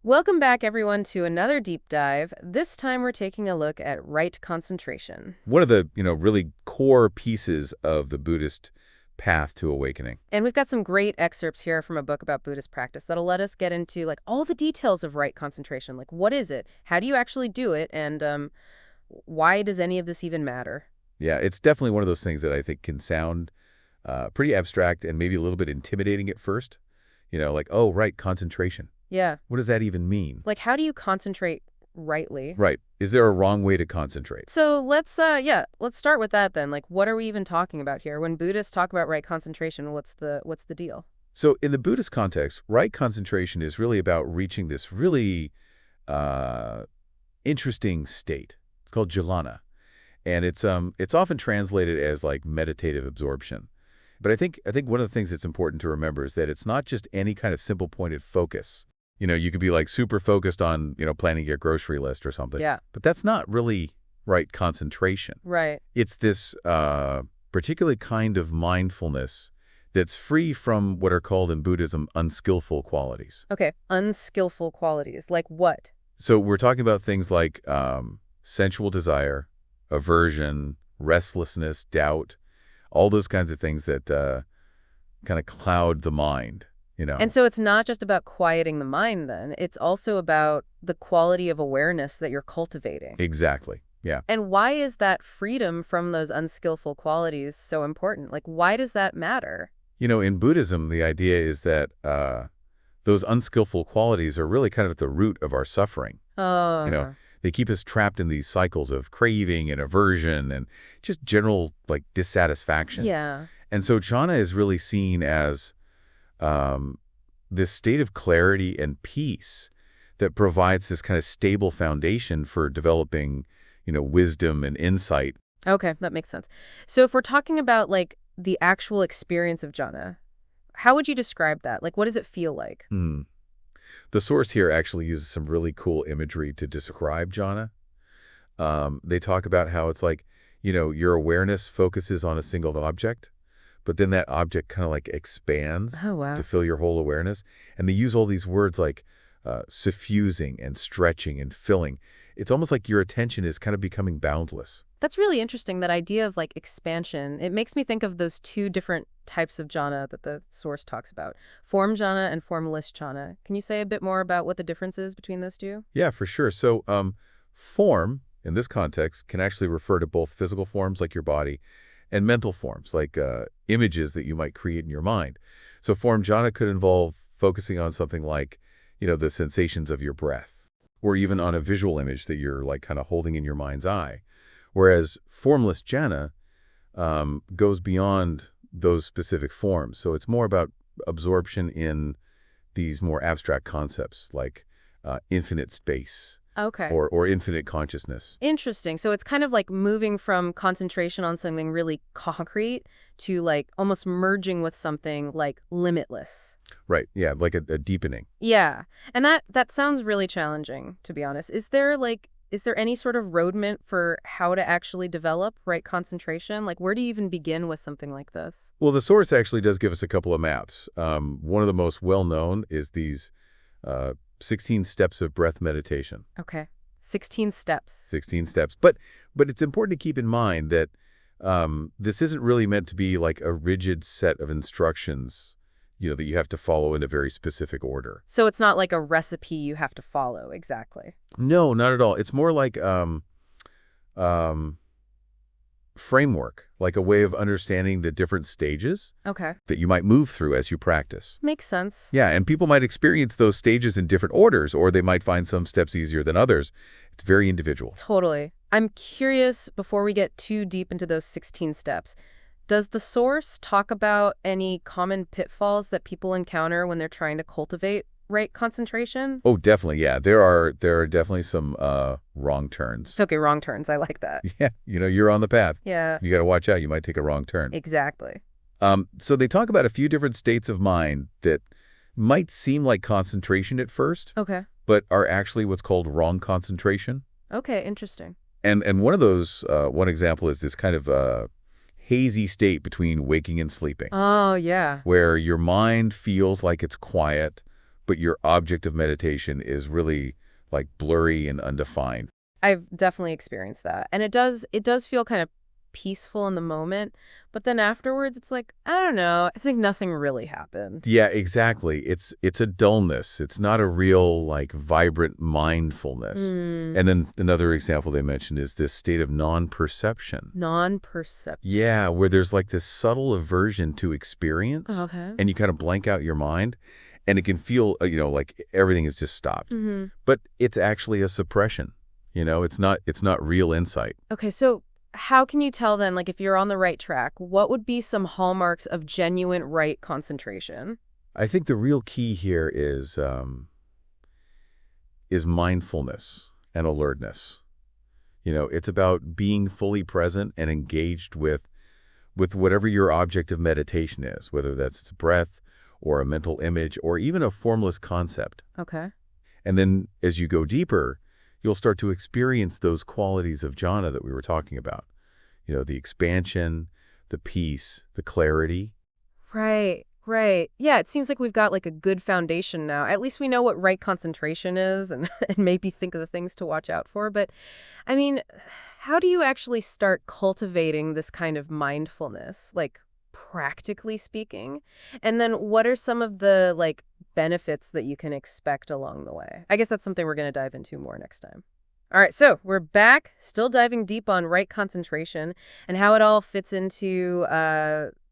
Welcome back, everyone, to another deep dive. This time we're taking a look at right concentration. One of the, really core pieces of the Buddhist path to awakening. And we've got some great excerpts here from a book about Buddhist practice that'll let us get into all the details of right concentration. What is it? How do you actually do it? And why does any of this even matter? Yeah, it's definitely one of those things that I think can sound pretty abstract and maybe a little bit intimidating at first. Oh, right, concentration. Yeah. What does that even mean? How do you concentrate rightly? Right. Is there a wrong way to concentrate? So let's start with that then. What are we even talking about here? When Buddhists talk about right concentration, what's the deal? So in the Buddhist context, right concentration is really about reaching this really interesting state. It's called jhana. And it's often translated as meditative absorption. But I think one of the things that's important to remember is that it's not just any kind of simple pointed focus. You could be super focused on, planning your grocery list or something. Yeah. But that's not really right concentration. Right. It's this particular kind of mindfulness that's free from what are called in Buddhism unskillful qualities. Okay, unskillful qualities. Like what? So we're talking about things like sensual desire, aversion, restlessness, doubt, all those kinds of things that kind of cloud the mind. And so it's not just about quieting the mind then. It's also about the quality of awareness that you're cultivating. Exactly. Yeah. And why is that freedom from those unskillful qualities so important? Why does that matter? In Buddhism, the idea is that those unskillful qualities are really kind of at the root of our suffering. Oh. They keep us trapped in these cycles of craving and aversion and just general dissatisfaction. Yeah. And so jhana is really seen as this state of clarity and peace that provides this kind of stable foundation for developing, wisdom and insight. Okay, that makes sense. So if we're talking about the actual experience of jhana, how would you describe that? What does it feel like? The source here actually uses some really cool imagery to describe jhana. They talk about how it's your awareness focuses on a single object, but then that object kind of expands to fill your whole awareness. And they use all these words like suffusing and stretching and filling. It's almost like your attention is kind of becoming boundless. That's really interesting, that idea of expansion. It makes me think of those two different types of jhana that the source talks about, form jhana and formless jhana. Can you say a bit more about what the difference is between those two? Yeah, for sure. So form, in this context, can actually refer to both physical forms like your body and mental forms like images that you might create in your mind. So form jhana could involve focusing on something like, the sensations of your breath, or even on a visual image that you're kind of holding in your mind's eye. Whereas formless jhana goes beyond those specific forms. So it's more about absorption in these more abstract concepts like infinite space. Okay. Or infinite consciousness. Interesting. So it's kind of moving from concentration on something really concrete to almost merging with something limitless. Right. Yeah, a deepening. Yeah. And that sounds really challenging, to be honest. Is there any sort of roadmap for how to actually develop right concentration? Where do you even begin with something like this? Well, the source actually does give us a couple of maps. One of the most well-known is these 16 steps of breath meditation. Okay. 16 steps. 16 steps. But it's important to keep in mind that this isn't really meant to be a rigid set of instructions, that you have to follow in a very specific order. So it's not like a recipe you have to follow, exactly. No, not at all. It's more like framework, like a way of understanding the different stages that you might move through as you practice. Makes sense. Yeah, and people might experience those stages in different orders, or they might find some steps easier than others. It's very individual. Totally. I'm curious, before we get too deep into those 16 steps, does the source talk about any common pitfalls that people encounter when they're trying to cultivate right concentration? Oh, definitely, yeah. There are definitely some wrong turns. Okay, wrong turns. I like that. Yeah, you're on the path. Yeah. You got to watch out. You might take a wrong turn. Exactly. So they talk about a few different states of mind that might seem like concentration at first. Okay. But are actually what's called wrong concentration. Okay, interesting. And one of those, one example is this kind of hazy state between waking and sleeping. Oh, yeah. Where your mind feels like it's quiet, but your object of meditation is really like blurry and undefined. I've definitely experienced that. And it does feel kind of peaceful in the moment, but then afterwards it's like, I don't know, I think nothing really happened. Yeah, exactly. It's a dullness. It's not a real like vibrant mindfulness. Hmm. And then another example they mentioned is this state of non-perception. Non-perception. Yeah, where there's like this subtle aversion to experience, Okay. and you kind of blank out your mind, and it can feel, like everything is just stopped. Mm-hmm. But it's actually a suppression. It's not real insight. Okay, so how can you tell then, like, if you're on the right track, what would be some hallmarks of genuine right concentration? I think the real key here is mindfulness and alertness. It's about being fully present and engaged with whatever your object of meditation is, whether that's its breath or a mental image or even a formless concept. Okay. And then as you go deeper, you'll start to experience those qualities of jhana that we were talking about. The expansion, the peace, the clarity. Right, right. Yeah, it seems like we've got like a good foundation now. At least we know what right concentration is and, and maybe think of the things to watch out for. But I mean, how do you actually start cultivating this kind of mindfulness, like practically speaking? And then what are some of the like benefits that you can expect along the way? I guess that's something we're going to dive into more next time. All right, so we're back, still diving deep on right concentration and how it all fits into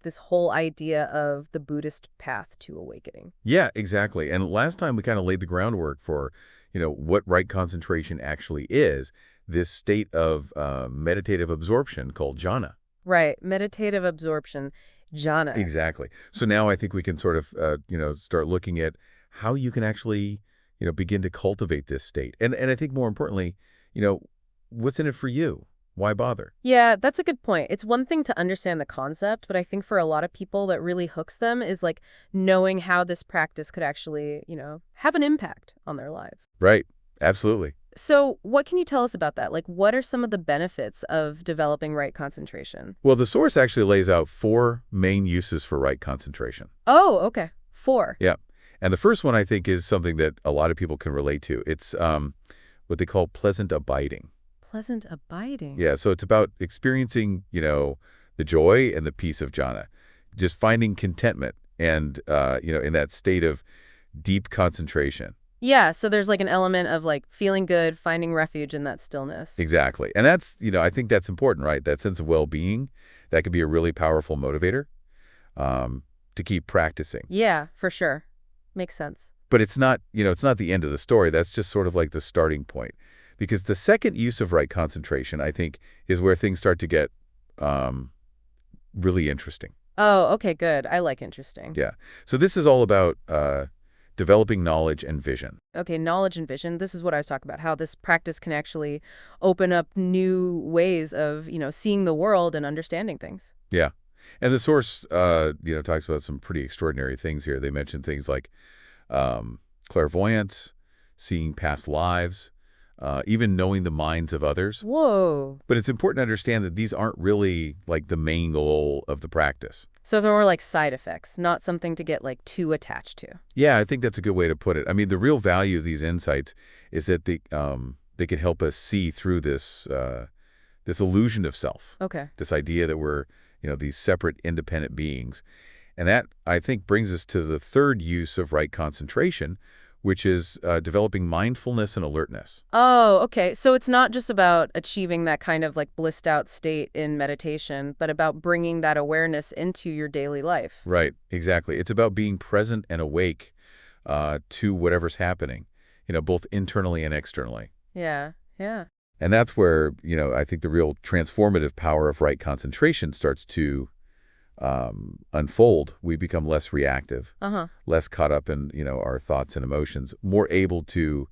this whole idea of the Buddhist path to awakening. Yeah, exactly. And last time we kind of laid the groundwork for, what right concentration actually is, this state of meditative absorption called jhana. Right, meditative absorption, jhana. Exactly. So now I think we can sort of, start looking at how you can actually, begin to cultivate this state. And I think more importantly, what's in it for you? Why bother? Yeah, that's a good point. It's one thing to understand the concept, but I think for a lot of people that really hooks them is like knowing how this practice could actually, have an impact on their lives. Right. Absolutely. So what can you tell us about that? Like, what are some of the benefits of developing right concentration? Well, the source actually lays out 4 main uses for right concentration. Oh, okay. 4. Yeah. And the first one, I think, is something that a lot of people can relate to. It's what they call pleasant abiding. Pleasant abiding. Yeah, so it's about experiencing, the joy and the peace of jhana, just finding contentment and, in that state of deep concentration. Yeah, so there's like an element of like feeling good, finding refuge in that stillness. Exactly. And that's, I think that's important, right? That sense of well-being, that could be a really powerful motivator to keep practicing. Yeah, for sure. Makes sense. But it's not, it's not the end of the story. That's just sort of like the starting point. Because the second use of right concentration, I think, is where things start to get really interesting. Oh, okay, good. I like interesting. Yeah. So this is all about developing knowledge and vision. Okay, knowledge and vision. This is what I was talking about, how this practice can actually open up new ways of, seeing the world and understanding things. Yeah. And the source, talks about some pretty extraordinary things here. They mention things like clairvoyance, seeing past lives, even knowing the minds of others. Whoa. But it's important to understand that these aren't really like the main goal of the practice. So they're more like side effects, not something to get like too attached to. Yeah, I think that's a good way to put it. I mean, the real value of these insights is that they can help us see through this this illusion of self. Okay. This idea that we're, these separate independent beings. And that, I think, brings us to the third use of right concentration, which is developing mindfulness and alertness. Oh, okay. So it's not just about achieving that kind of like blissed out state in meditation, but about bringing that awareness into your daily life. Right, exactly. It's about being present and awake to whatever's happening, both internally and externally. Yeah, yeah. And that's where, I think the real transformative power of right concentration starts to unfold. We become less reactive, less caught up in, our thoughts and emotions, more able to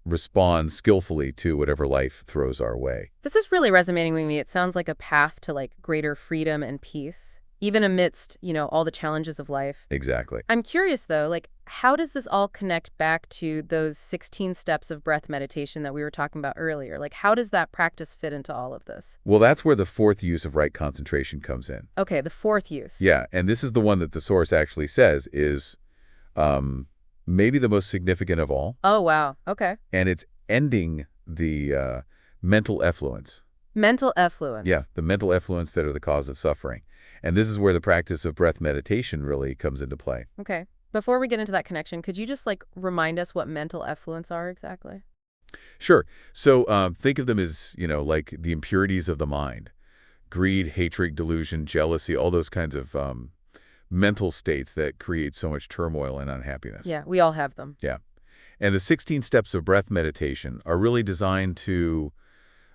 respond skillfully to whatever life throws our way. This is really resonating with me. It sounds like a path to like greater freedom and peace, even amidst, all the challenges of life. Exactly. I'm curious though, like how does this all connect back to those 16 steps of breath meditation that we were talking about earlier? Like how does that practice fit into all of this? Well, that's where the fourth use of right concentration comes in. Okay, the fourth use. Yeah, and this is the one that the source actually says is maybe the most significant of all, Oh, wow. Okay. and it's ending the mental effluence. Mental Yeah, effluence. the mental effluence that are the cause of suffering. And this is where the practice of breath meditation really comes into play. Okay. Before we get into that connection, could you just like remind us what mental effluents are exactly? Sure. So think of them as, like the impurities of the mind. Greed, hatred, delusion, jealousy, all those kinds of mental states that create so much turmoil and unhappiness. Yeah, we all have them. Yeah. And the 16 steps of breath meditation are really designed to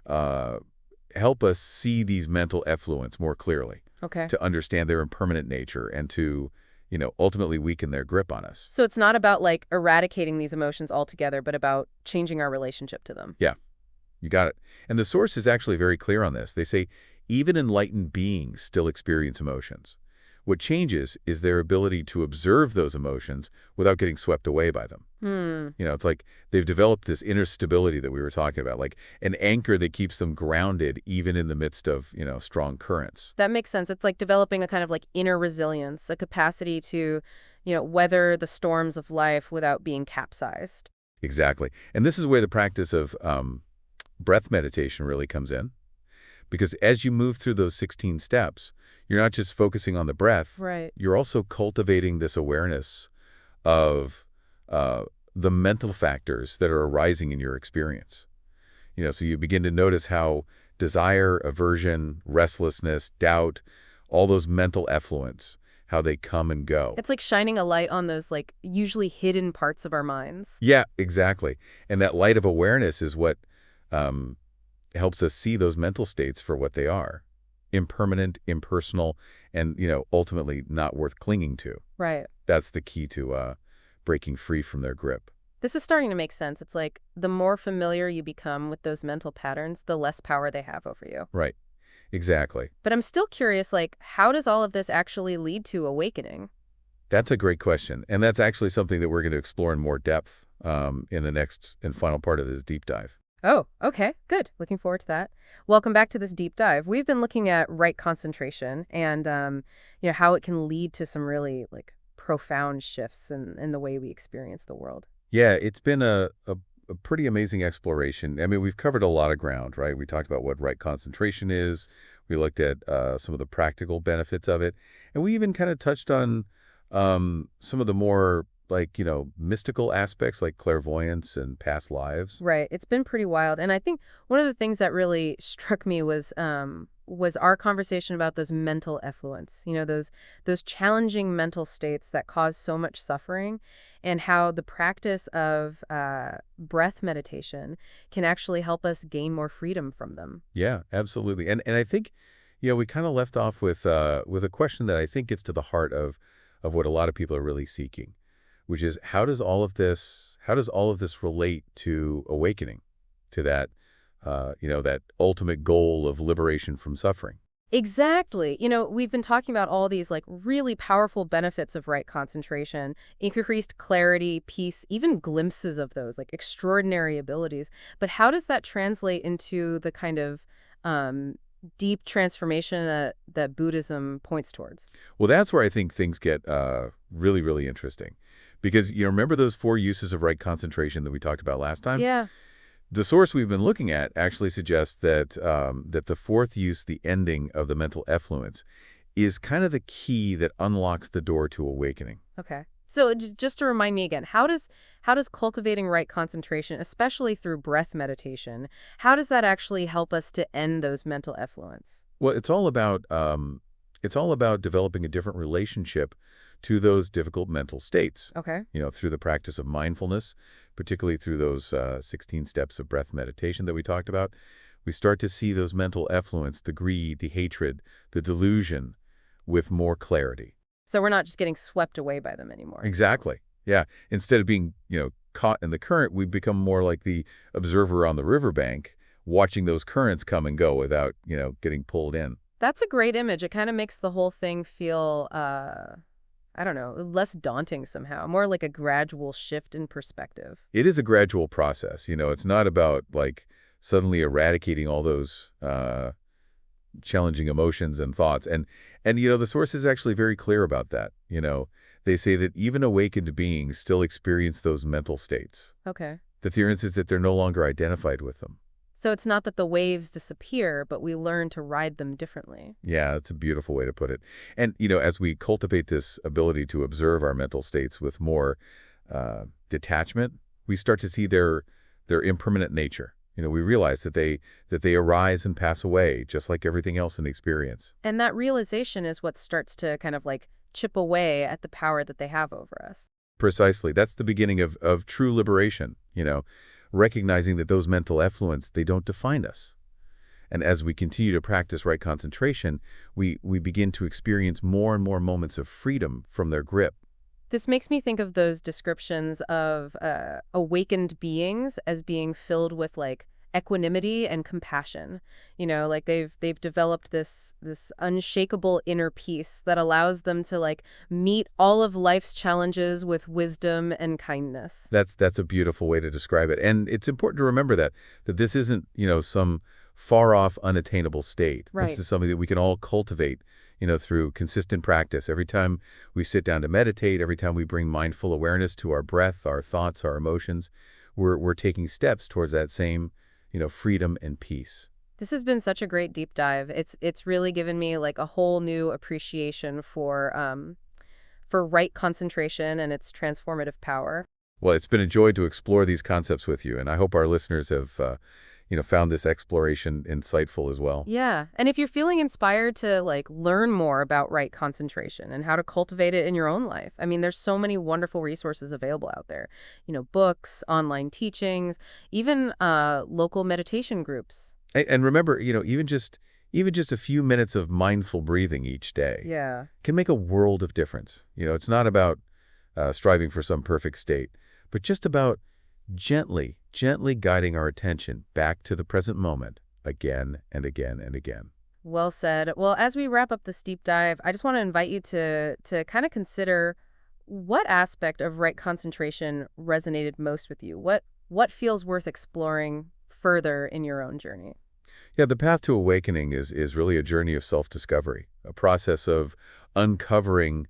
uh, help us see these mental effluents more clearly, Okay. to understand their impermanent nature, and to, ultimately weaken their grip on us. So it's not about like eradicating these emotions altogether, but about changing our relationship to them. Yeah, you got it. And the source is actually very clear on this. They say, even enlightened beings still experience emotions. What changes is their ability to observe those emotions without getting swept away by them. Hmm. It's like they've developed this inner stability that we were talking about, like an anchor that keeps them grounded even in the midst of, strong currents. That makes sense. It's like developing a kind of like inner resilience, a capacity to, weather the storms of life without being capsized. Exactly. And this is where the practice of breath meditation really comes in. Because as you move through those 16 steps, you're not just focusing on the breath, Right. you're also cultivating this awareness of the mental factors that are arising in your experience. So you begin to notice how desire, aversion, restlessness, doubt, all those mental effluents, how they come and go. It's like shining a light on those like usually hidden parts of our minds. Yeah, exactly. And that light of awareness is what um, helps us see those mental states for what they are. Impermanent, impersonal, and, ultimately not worth clinging to. Right. That's the key to breaking free from their grip. This is starting to make sense. It's like the more familiar you become with those mental patterns, the less power they have over you. Right. Exactly. But I'm still curious, like, how does all of this actually lead to awakening? That's a great question. And that's actually something that we're going to explore in more depth in the next and final part of this deep dive. Oh, okay, good. Looking forward to that. Welcome back to this deep dive. We've been looking at right concentration and, how it can lead to some really like profound shifts in the way we experience the world. Yeah, it's been a pretty amazing exploration. I mean, we've covered a lot of ground, right? We talked about what right concentration is. We looked at some of the practical benefits of it. And we even kind of touched on some of the more like, mystical aspects like clairvoyance and past lives. Right. It's been pretty wild. And I think one of the things that really struck me was our conversation about those mental effluents, those challenging mental states that cause so much suffering, and how the practice of breath meditation can actually help us gain more freedom from them. Yeah, absolutely. And I think, we kind of left off with a question that I think gets to the heart of what a lot of people are really seeking, which is how does all of this relate to awakening, to that that ultimate goal of liberation from suffering? Exactly. We've been talking about all these like really powerful benefits of right concentration, increased clarity, peace, even glimpses of those like extraordinary abilities. But how does that translate into the kind of deep transformation that Buddhism points towards? Well, that's where I think things get really, really interesting. Because, remember those 4 uses of right concentration that we talked about last time? Yeah. The source we've been looking at actually suggests that that the 4th use, the ending of the mental effluence, is kind of the key that unlocks the door to awakening. Okay. So just to remind me again, how does cultivating right concentration, especially through breath meditation, how does that actually help us to end those mental effluents? Well, it's all about developing a different relationship to those difficult mental states. Okay. Through the practice of mindfulness, particularly through those 16 steps of breath meditation that we talked about, we start to see those mental effluents, the greed, the hatred, the delusion, with more clarity. So we're not just getting swept away by them anymore. Exactly. Yeah. Instead of being, caught in the current, we become more like the observer on the riverbank, watching those currents come and go without, getting pulled in. That's a great image. It kind of makes the whole thing feel, I don't know, less daunting somehow, more like a gradual shift in perspective. It is a gradual process. It's not about like suddenly eradicating all those challenging emotions and thoughts. And the source is actually very clear about that. They say that even awakened beings still experience those mental states. Okay. The theory is that they're no longer identified with them. So it's not that the waves disappear, but we learn to ride them differently. Yeah, that's a beautiful way to put it. And, as we cultivate this ability to observe our mental states with more detachment, we start to see their impermanent nature. We realize that they arise and pass away, just like everything else in experience. And that realization is what starts to kind of like chip away at the power that they have over us. Precisely. That's the beginning of true liberation, recognizing that those mental effluents, they don't define us. And as we continue to practice right concentration, we begin to experience more and more moments of freedom from their grip. This makes me think of those descriptions of awakened beings as being filled with like equanimity and compassion. Like they've developed this unshakable inner peace that allows them to like meet all of life's challenges with wisdom and kindness. That's a beautiful way to describe it. And it's important to remember that this isn't, some far off unattainable state. Right. This is something that we can all cultivate, through consistent practice. Every time we sit down to meditate, every time we bring mindful awareness to our breath, our thoughts, our emotions, we're taking steps towards that same, freedom and peace. This has been such a great deep dive. It's really given me like a whole new appreciation for right concentration and its transformative power. Well, it's been a joy to explore these concepts with you, and I hope our listeners have found this exploration insightful as well. Yeah. And if you're feeling inspired to like learn more about right concentration and how to cultivate it in your own life, I mean, there's so many wonderful resources available out there. Books, online teachings, even local meditation groups. And remember, even just a few minutes of mindful breathing each day Yeah. can make a world of difference. It's not about striving for some perfect state, but just about gently guiding our attention back to the present moment again and again and again. Well said. Well, as we wrap up this deep dive, I just want to invite you to kind of consider what aspect of right concentration resonated most with you. What feels worth exploring further in your own journey? Yeah, the path to awakening is really a journey of self-discovery, a process of uncovering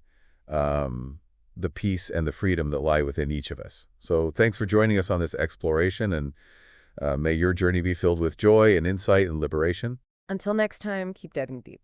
the peace and the freedom that lie within each of us. So thanks for joining us on this exploration, and may your journey be filled with joy and insight and liberation. Until next time, keep diving deep.